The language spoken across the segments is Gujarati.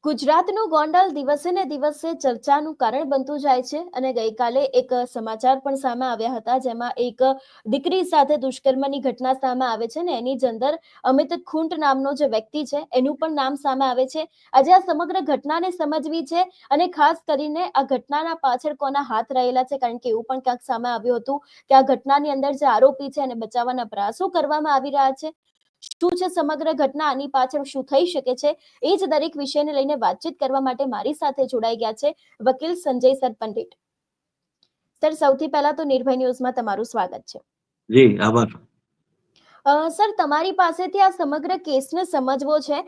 ગુજરાતનું ગોંડલ દિવસે ને દિવસે ચર્ચાનું કારણ બનતું જાય છે અને ગઈકાલે એક સમાચાર પણ સામે આવ્યા હતા જેમાં એક દીકરી સાથે દુષ્કર્મની ઘટના સામે આવે છે ને એની જ અંદર અમિત ખૂંટ નામનો જે વ્યક્તિ છે એનું પણ નામ સામે આવે છે. આજે આ સમગ્ર ઘટનાને સમજવી છે અને ખાસ કરીને આ ઘટનાના પાછળ કોના હાથ રહેલા છે, કારણ કે એવું પણ ક્યાંક સામે આવ્યું હતું કે આ ઘટનાની અંદર જે આરોપી છે એને બચાવવાના પ્રયાસો કરવામાં આવી રહ્યા છે. શું છે સમગ્ર ઘટના, આની પાછળ શું થઈ શકે છે, એ જ દરેક વિષયને લઈને વાતચીત કરવા માટે મારી સાથે જોડાઈ ગયા છે વકીલ સંજય સર પંડિત. સર, સૌથી પહેલા તો નિર્ભય ન્યૂઝમાં તમારું સ્વાગત છે. જી આભાર. સર, તમારી પાસેથી આ સમગ્ર કેસને સમજવો છે.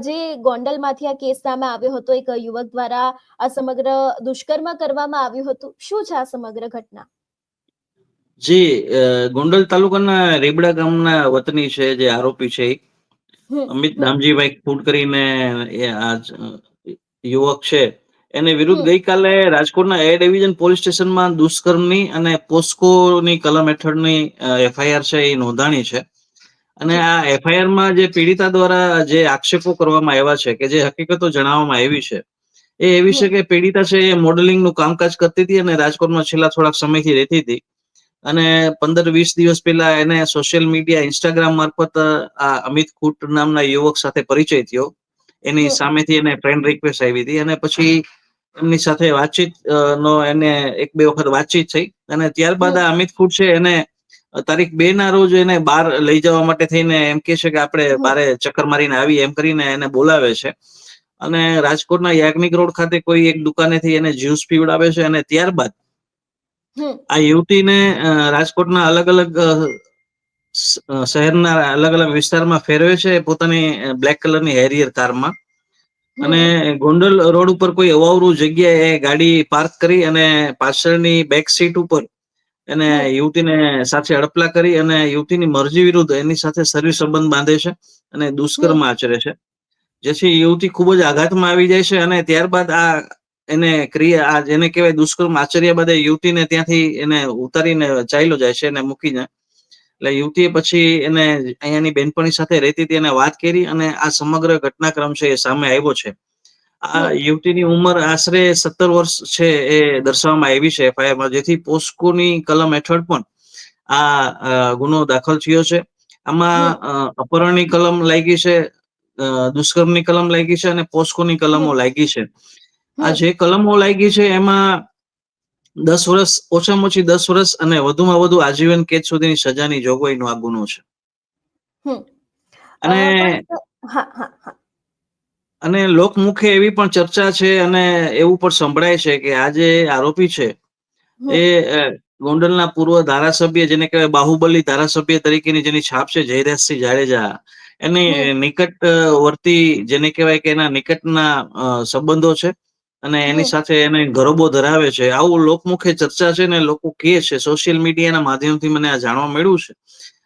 જે ગોંડલમાંથી આ કેસ સામે આવ્યો હતો, એક યુવક દ્વારા આ સમગ્ર દુષ્કર્મ કરવામાં આવ્યું હતું. શું છે આ સમગ્ર ઘટના? જી ગોંડલ તાલુકાના રેબડા ગામના વતની છે જે આરોપી છે અમિત દામજીભાઈ ખૂટ કરીને એ આ યુવક છે એને વિરુદ્ધ ગઈકાલે રાજકોટના એ ડિવિઝન પોલીસ સ્ટેશનમાં દુષ્કર્મની અને પોસ્કોની કલમ હેઠળની એફઆઈઆર છે એ નોંધાણી છે. અને આ એફઆઈઆર માં જે પીડિતા દ્વારા જે આક્ષેપો કરવામાં આવ્યા છે કે જે હકીકતો જણાવવામાં આવી છે એ એવી છે કે પીડિતા છે એ મોડેલિંગનું કામકાજ કરતી હતી અને રાજકોટમાં છેલ્લા થોડાક સમયથી રહેતી હતી. અને 15-20 દિવસ પહેલા એને સોશિયલ મીડિયા ઇન્સ્ટાગ્રામ મારફત આ અમિત ખૂટ નામના યુવક સાથે પરિચય થયો. એની સામેથી એને ફ્રેન્ડ રિક્વેસ્ટ આવી હતી અને પછી એમની સાથે વાતચીત નો એને 1-2 વખત વાતચીત થઈ અને ત્યારબાદ આ અમિત ખૂટ છે એને તારીખ 2 ના રોજ એને બહાર લઈ જવા માટે થઈને એમ કે છે કે આપણે બારે ચક્કર મારીને આવી એમ કરીને એને બોલાવે છે. અને રાજકોટના યાજ્ઞિક રોડ ખાતે કોઈ એક દુકાનેથી એને જ્યુસ પીવડાવે છે અને ત્યારબાદ આ યુવતીને રાજકોટના અલગ અલગ શહેરના અલગ અલગ વિસ્તારમાં ફેરવે છે પોતાની બ્લેક કલરની હેરિયર કારમાં. અને ગોંડલ રોડ ઉપર કોઈ અવાવરું જગ્યાએ ગાડી પાર્ક કરી અને પાછળની બેક સીટ ઉપર એને યુવતીને સાથે અડપલા કરી અને યુવતીની મરજી વિરુદ્ધ એની સાથે શરીર સંબંધ બાંધે છે અને દુષ્કર્મ આચરે છે. જેથી યુવતી ખૂબ જ આઘાતમાં આવી જાય છે અને ત્યારબાદ આ એને ક્રિયા જેને કહેવાય દુષ્કર્મ આચર્યા બાદ યુવતીને ત્યાંથી એને ઉતારીને ચાલ્યો જાય છે એને મૂકીને. એટલે યુવતીએ પછી એને અહીંયાની બેનપણી સાથે રહેતી હતી એને વાત કરી અને આ સમગ્ર ઘટનાક્રમ છે એ સામે આવ્યો છે. આ યુવતીની ઉંમર આશરે 17 વર્ષ છે એ દર્શાવવામાં આવી છે એફઆઈઆરમાં, જેથી પોસ્કોની કલમ હેઠળ પણ આ ગુનો દાખલ થયો છે. આમાં અપહરણની કલમ લાગી છે, દુષ્કર્મની કલમ લાગી છે અને પોસ્કોની કલમો લાગી છે. આ જે કલમો લાગી છે એમાં 10 વર્ષ, ઓછામાં ઓછી 10 વર્ષ અને વધુમાં વધુ આજીવન કેદ સુધીની સજાની જોગવાઈનો આ ગુનો છે. અને અને લોકમુખે એવી પણ ચર્ચા છે અને એવું પણ સંભળાય છે કે આ જે આરોપી છે એ ગોંડલના પૂર્વ ધારાસભ્ય જેને કહેવાય બાહુબલી ધારાસભ્ય તરીકેની જેની છાપ છે જયરાજસિંહ જાડેજા, એની નિકટવર્તી જેને કહેવાય કે એના નિકટના સંબંધો છે અને એની સાથે એને ગરોબો ધરાવે છે, આવું લોકમુખે ચર્ચા છે ને લોકો કહે છે. સોશિયલ મીડિયાના માધ્યમથી મને આ જાણવા મળ્યું છે.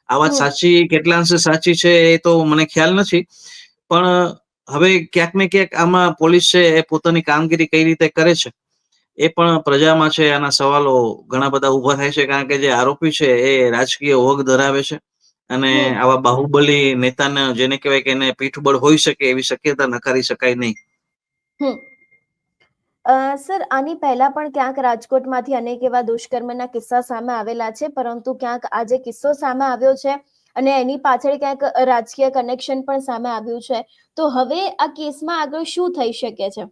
આ વાત સાચી કેટલા અંશે સાચી છે એ તો મને ખ્યાલ નથી, પણ હવે ક્યાંક ને ક્યાંક આમાં પોલીસ છે એ પોતાની કામગીરી કઈ રીતે કરે છે એ પણ પ્રજામાં છે આના સવાલો ઘણા બધા ઉભા થાય છે. કારણ કે જે આરોપી છે એ રાજકીય હોગ ધરાવે છે અને આવા બાહુબલી નેતાને જેને કહેવાય કે એને પીઠબળ હોઈ શકે એવી શક્યતા નકારી શકાય નહીં. સર, આની પહેલા પણ ક્યાંક રાજકોટમાંથી અનેક એવા દુષ્કર્મના કિસ્સા સામે આવેલા છે, પરંતુ ક્યાંક આજે કિસ્સો સામે આવ્યો છે અને એની પાછળ ક્યાંક રાજકીય કનેક્શન પણ સામે આવ્યું છે. તો હવે આ કેસમાં આગળ શું થઈ શકે છે?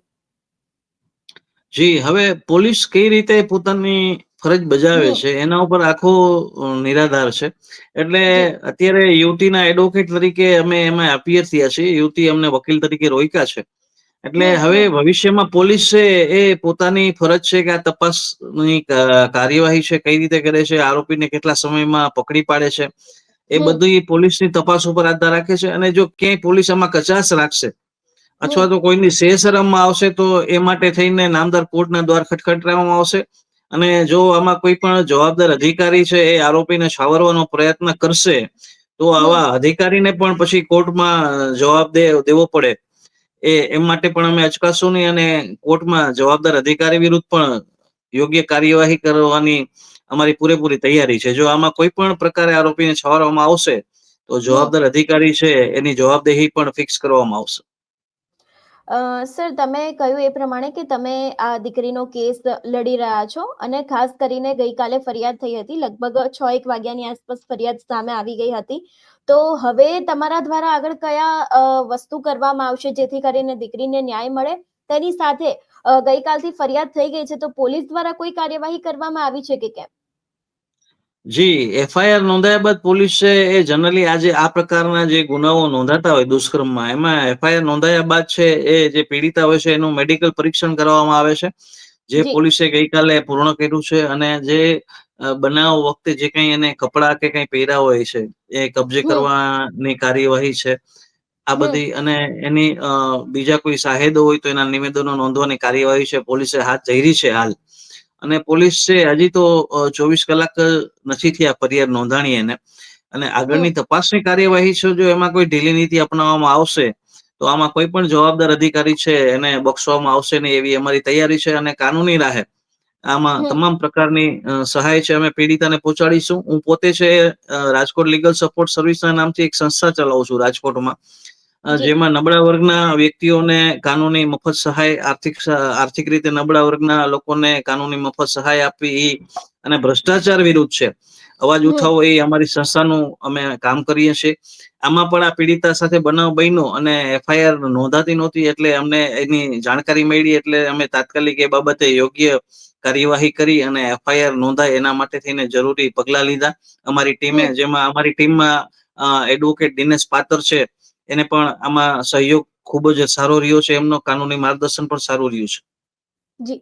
જી, હવે પોલીસ કઈ રીતે પોતાની ફરજ બજાવે છે એના ઉપર આખો નિરાધાર છે. એટલે અત્યારે યુવતીના એડવોકેટ તરીકે અમે એમાં અપિયર થયા છીએ, યુવતી અમને વકીલ તરીકે રોક્યા છે. એટલે હવે ભવિષ્યમાં પોલીસ છે એ પોતાની ફરજ છે કે આ તપાસની કાર્યવાહી છે કઈ રીતે કરે છે, આરોપીને કેટલા સમયમાં પકડી પાડે છે, એ બધી પોલીસની તપાસ ઉપર આધાર રાખે છે. અને જો ક્યાંય પોલીસ આમાં કચાશ રાખશે અથવા તો કોઈની શેષરમમાં આવશે તો એ માટે થઈને નામદાર કોર્ટના દ્વાર ખટખટાવવામાં આવશે. અને જો આમાં કોઈ પણ જવાબદાર અધિકારી છે એ આરોપીને છાવરવાનો પ્રયત્ન કરશે તો આવા અધિકારીને પણ પછી કોર્ટમાં જવાબ દેવો પડે એમ માટે પણ અમે અચકાશું નહીં અને કોર્ટમાં જવાબદાર અધિકારી વિરુદ્ધ પણ યોગ્ય કાર્યવાહી કરવાની અમારી પૂરેપૂરી તૈયારી છે. જો આમાં કોઈ પણ પ્રકારે આરોપીને છાવરવામાં આવશે તો જવાબદાર અધિકારી છે એની જવાબદેહી પણ ફિક્સ કરવામાં આવશે. સર, તમે કહ્યું એ પ્રમાણે કે તમે આ દીકરીનો કેસ લડી રહ્યા છો અને ખાસ કરીને ગઈકાલે ફરિયાદ થઈ હતી. લગભગ 6-1 વાગ્યાની આસપાસ ફરિયાદ સામે આવી ગઈ હતી. તો હવે તમારા દ્વારા આગળ કયા વસ્તુ કરવામાં આવશે જેથી કરીને દીકરીને ન્યાય મળે? તેની સાથે ગઈકાલથી ફરિયાદ થઈ ગઈ છે તો પોલીસ દ્વારા કોઈ કાર્યવાહી કરવામાં આવી છે કે કેમ? જી, એફઆઈઆર નોંધાયા બાદ પોલીસે જનરલી આજે આ પ્રકારના જે ગુનાઓ નોંધાતા હોય દુષ્કર્મમાં, એમાં એફઆઈઆર નોંધાયા બાદ છે એ જે પીડિતા હોય છે એનું મેડિકલ પરીક્ષણ કરવામાં આવે છે. જે જી. પોલીસે ગઈકાલે પૂર્ણ કર્યું છે, અને જે બનાવ વખતે જે કંઈ એને કપડાં કે કંઈ પહેર્યા હોય છે એ કબજે હમ. કરવાની કાર્યવાહી છે. આ હમ. બધી, અને એની બીજા કોઈ શાહેદો હોય તો એના નિવેદનો નોંધવાની કાર્યવાહી છે પોલીસે હાથ ધરી છે હાલ. અને પોલીસ છે હજી તો 24 કલાક નથી થયા ફરિયાદ નોંધાણી એને, અને હમ. આગળની તપાસની કાર્યવાહી છે. જો એમાં કોઈ ઢીલી નીતિ અપનાવવામાં આવશે તો આમાં કોઈ પણ જવાબદાર અધિકારી છે એને બક્ષવામાં આવશે નહીં, એવી અમારી તૈયારી છે. અને કાનૂની રાહે આમાં હમ. તમામ પ્રકારની સહાય છે અમે પીડિતાને પહોંચાડીશું. હું પોતે છે રાજકોટ લીગલ સપોર્ટ સર્વિસના નામથી એક સંસ્થા ચલાવું છું રાજકોટમાં, જી. જેમાં નબળા વર્ગના વ્યક્તિઓને કાનૂની મફત સહાય, આર્થિક રીતે નબળા વર્ગના લોકોને કાનૂની મફત સહાય આપવી, અને ભ્રષ્ટાચાર વિરુદ્ધ છે અવાજ હમ. ઉઠાવો, એ અમારી સંસ્થાનું અમે કામ કરીએ છીએ. આમાં પણ આ પીડિતા સાથે બનાવ બન્યો અને એફઆઈઆર નોંધાતી નહોતી, એટલે અમને એની જાણકારી મળી, એટલે અમે તાત્કાલિક એ બાબતે યોગ્ય કાર્યવાહી કરી અને એફઆઈઆર નોંધાય એના માટે થઈને જરૂરી પગલા લીધા અમારી ટીમે. હમ. જેમાં અમારી ટીમમાં એડવોકેટ દિનેશ પાત્ર છે, એને પણ આમાં સહયોગ ખૂબ જ સારો રહ્યો છે, એમનો કાનૂની માર્ગદર્શન પણ સારું રહ્યું છે. જી.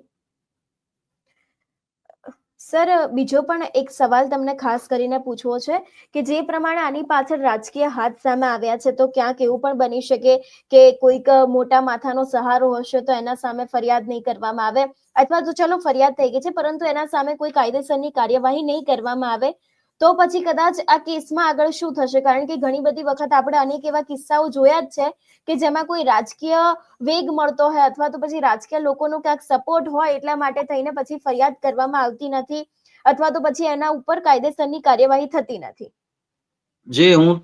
સર, બીજો પણ એક સવાલ તમને ખાસ કરીને પૂછવો છે કે જે પ્રમાણે આની પાછળ રાજકીય હાથ સામે આવ્યા છે, તો ક્યાંક એવું પણ બની શકે કે કોઈક મોટા માથાનો સહારો હશે તો એના સામે ફરિયાદ નહીં કરવામાં આવે, અથવા તો ચલો ફરિયાદ થઈ ગઈ છે પરંતુ એના સામે કોઈ કાયદેસરની કાર્યવાહી નહીં કરવામાં આવે, તો પછી કદાચ આ કેસમાં આગળ શું થશે? કારણ કે ઘણી બધી વખત આપણે અનેક એવા કિસ્સાઓ જોયા જ છે કે જેમાં કોઈ રાજકીય વેગ મળતો હોય અથવા તો પછી રાજકીય લોકોનો ક્યાંક સપોર્ટ હોય એટલા માટે થઈને પછી ફરિયાદ કરવામાં આવતી નથી, અથવા તો પછી એના ઉપર કાયદેસરની કાર્યવાહી થતી નથી.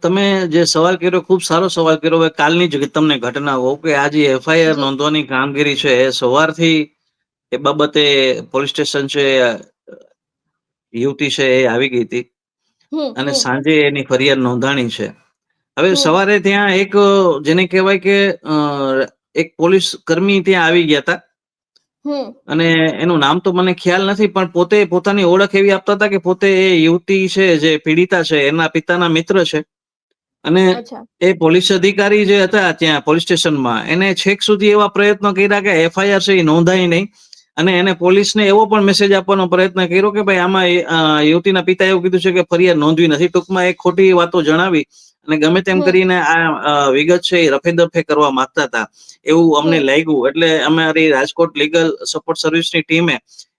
તમે જે સવાલ કર્યો, ખૂબ સારો સવાલ કર્યો. હવે કાલની જ તમને ઘટના કહું કે આ જે એફઆઈઆર જી. નોંધવાની કામગીરી છે એ સવારથી એ બાબતે પોલીસ સ્ટેશન છે, યુવતી છે એ આવી ગઈ હતી, હમ. અને હમ. સાંજે એની ફરિયાદ નોંધાણી છે. હવે હમ. સવારે ત્યાં એક જેને કહેવાય કે એક પોલીસ કર્મી ત્યાં આવી ગયા હતા, હમ. અને એનું નામ તો મને ખ્યાલ નથી, પણ પોતે પોતાની ઓળખ એવી આપતા હતા કે પોતે એ યુવતી છે જે પીડિતા છે એના પિતાના મિત્ર છે. અને અચ્છા. એ પોલીસ અધિકારી જે હતા ત્યાં પોલીસ સ્ટેશનમાં, એને છેક સુધી એવા પ્રયત્નો કર્યા કે એફઆઈઆર છે એ નોંધાય નહીં, અને એને પોલીસને એવો પણ મેસેજ આપવાનો પ્રયત્ન કર્યો કે ભાઈ આમાં યુવતીના પિતા એવું કીધું છે કે ફરિયાદ નોંધવી નથી. ટૂંકમાં એક ખોટી વાતો જણાવી અને ગમે તેમ હમ. કરીને આ વિગત છે એ રફે દફે કરવા માંગતા હતા, એવું અમને હમ. લાગ્યું. એટલે અમારી રાજકોટ લીગલ સપોર્ટ સર્વિસની ટીમે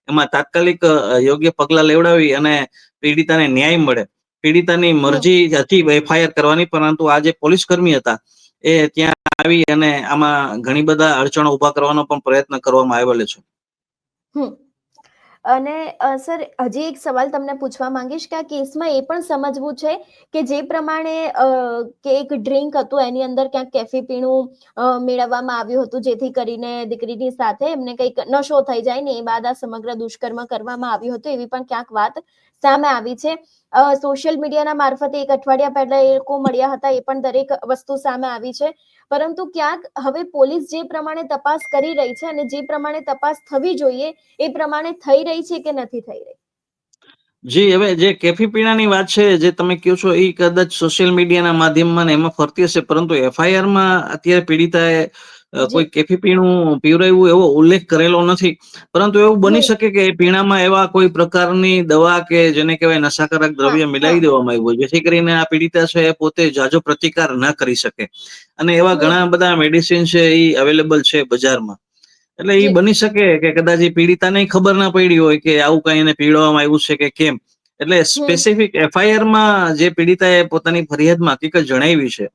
એમાં તાત્કાલિક યોગ્ય પગલા લેવડાવી અને પીડિતાને ન્યાય મળે. પીડિતાની હમ. મરજી હતી એફઆઈઆર કરવાની, પરંતુ આ જે પોલીસ કર્મી હતા એ ત્યાં આવી અને આમાં ઘણી બધા અડચણો ઉભા કરવાનો પણ પ્રયત્ન કરવામાં આવેલો છે. હમ. અને સર, હજી એક સવાલ તમને પૂછવા માંગીશ કે આ કેસમાં એ પણ સમજવું છે કે જે પ્રમાણે કે એક ડ્રિંક હતું એની અંદર ક્યાંક કેફી પીણું મેળવવામાં આવ્યું હતું જેથી કરીને દીકરીની સાથે એમને કંઈક નશો થઈ જાય ને એ બાદ આ સમગ્ર દુષ્કર્મ કરવામાં આવ્યું હતું, એવી પણ ક્યાંક વાત સામે આવી છે. સોશિયલ મીડિયાના મારફતે એક અઠવાડિયા પહેલા એ લોકો મળ્યા હતા, એ પણ દરેક વસ્તુ સામે આવી છે. પરંતુ ક્યાંક હવે પોલીસ જે પ્રમાણે તપાસ કરી રહી છે અને જે પ્રમાણે તપાસ થવી જોઈએ એ પ્રમાણે થઈ રહી છે કે નથી થઈ રહી? જી, હવે જે કેફી પીણાની વાત છે જે તમે કહો છો એ કદાચ સોશિયલ મીડિયાના માધ્યમમાં ને એમાં ફરતી હશે, પરંતુ એફઆઈઆરમાં અત્યારે પીડિતાએ કોઈ જી. કેફી પીણું પીવડાવ્યું એવો ઉલ્લેખ કરેલો નથી. પરંતુ એવું બની હમ. શકે કે એ પીણામાં એવા કોઈ પ્રકારની દવા કે જેને કહેવાય નશાકારક હા. દ્રવ્ય હા. મિલાવી દેવામાં આવ્યું, જેથી કરીને આ પીડિતા છે એ પોતે જાજો પ્રતિકાર ન કરી શકે. અને એવા હમ. ઘણા બધા મેડિસિન છે એ અવેલેબલ છે બજારમાં. એટલે એ જી. બની શકે કે કદાચ એ પીડિતાને ખબર ના પડી હોય કે આવું કઈ એને પીવડાવવામાં આવ્યું છે કે કેમ. એટલે હમ. સ્પેસિફિક એફઆઈઆરમાં જે પીડિતાએ પોતાની ફરિયાદમાં હકીકત જણાવી છે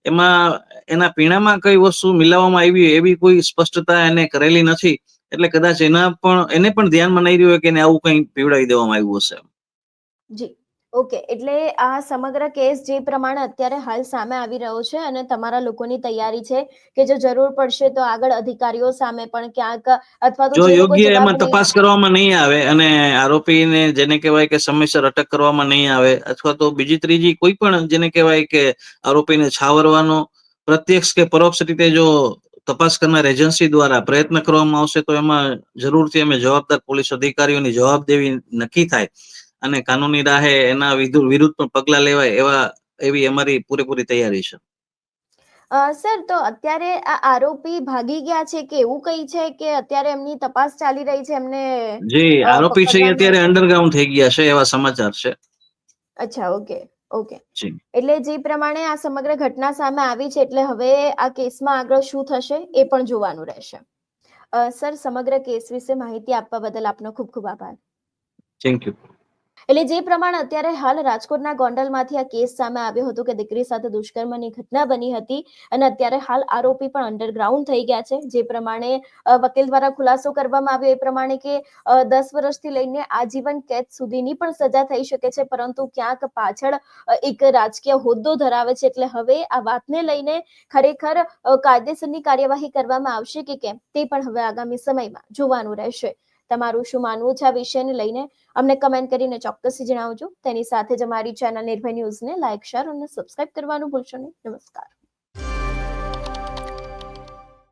એમાં એના પીણામાં કઈ વસ્તુ મિલાવવામાં આવી એવી કોઈ સ્પષ્ટતા એને કરેલી નથી. એટલે કદાચ એને પણ ધ્યાનમાં નહીં રહ્યું હોય કે એને આવું કઈ પીવડાવી દેવામાં આવ્યું હશે. જી. ઓકે. એટલે આ સમગ્ર કેસ જે પ્રમાણે અત્યારે હાલ સામે આવી રહ્યો છે અને તમારા લોકોની તૈયારી છે કે જો જરૂર પડશે તો આગળ અધિકારીઓ સામે પણ ક્યાંક અથવા તો જો જે લોકો યોગ્ય જવાબ એમાં નહીં તપાસ આપે. કરવામાં નહીં આવે અને આરોપીને જેને કહેવાય કે સમયસર અટક કરવામાં નહીં આવે અથવા તો બીજી ત્રીજી કોઈ પણ જેને કહેવાય કે આરોપીને છાવરવાનો પ્રત્યક્ષ કે પરોક્ષ રીતે જો તપાસ કરનાર એજન્સી દ્વારા પ્રયત્ન કરવામાં આવશે તો એમાં જરૂરથી અમે જવાબદાર પોલીસ અધિકારીઓની જવાબદેહી નક્કી થાય અને કાનૂની રાહે એના વિરુદ્ધ પણ પગલાં લેવાય એવી અમારી પૂરેપૂરી તૈયારી છે. સર, તો અત્યારે આ આરોપી ભાગી ગયા છે કે એવું કંઈ છે કે અત્યારે એમની તપાસ ચાલી રહી છે એમને જે આરોપી છે એ પકડવામાં? અત્યારે અંડરગ્રાઉન્ડ થઈ ગયા છે એવા સમાચાર છે. અચ્છા, ઓકે, ઓકે. જી. એટલે જે પ્રમાણે આ સમગ્ર ઘટના સામે આવી છે એટલે હવે આ કેસમાં આગળ શું થશે એ પણ જોવાનું રહેશે. સર, સમગ્ર કેસ વિશે માહિતી આપવા બદલ આપનો ખૂબ ખૂબ આભાર. Thank you. એટલે જે પ્રમાણે અત્યારે હાલ રાજકોટના ગોંડલમાંથી આ કેસ સામે આવ્યો હતો કે દીકરી સાથે દુષ્કર્મની ઘટના બની હતી અને અત્યારે હાલ આરોપી પણ અંડરગ્રાઉન્ડ થઈ ગયા છે. જે પ્રમાણે વકીલ દ્વારા ખુલાસો કરવામાં આવ્યો એ પ્રમાણે કે 10 વર્ષથી લઈને આજીવન કેદ સુધીની પણ સજા થઈ શકે છે, પરંતુ ક્યાંક પાછળ એક રાજકીય હોદ્દો ધરાવે છે. એટલે હવે આ વાતને લઈને ખરેખર કાયદેસરની કાર્યવાહી કરવામાં આવશે કે કેમ તે પણ હવે આગામી સમયમાં જોવાનું રહેશે. તમારું શું માનવું છે આ વિષયને લઈને અમને કમેન્ટ કરીને ચોક્કસથી જણાવજો. તેની સાથે જ અમારી ચેનલ નિર્ભય ન્યૂઝને લાઇક, શેર અને સબસ્ક્રાઇબ કરવાનું ભૂલશો નહીં. નમસ્કાર.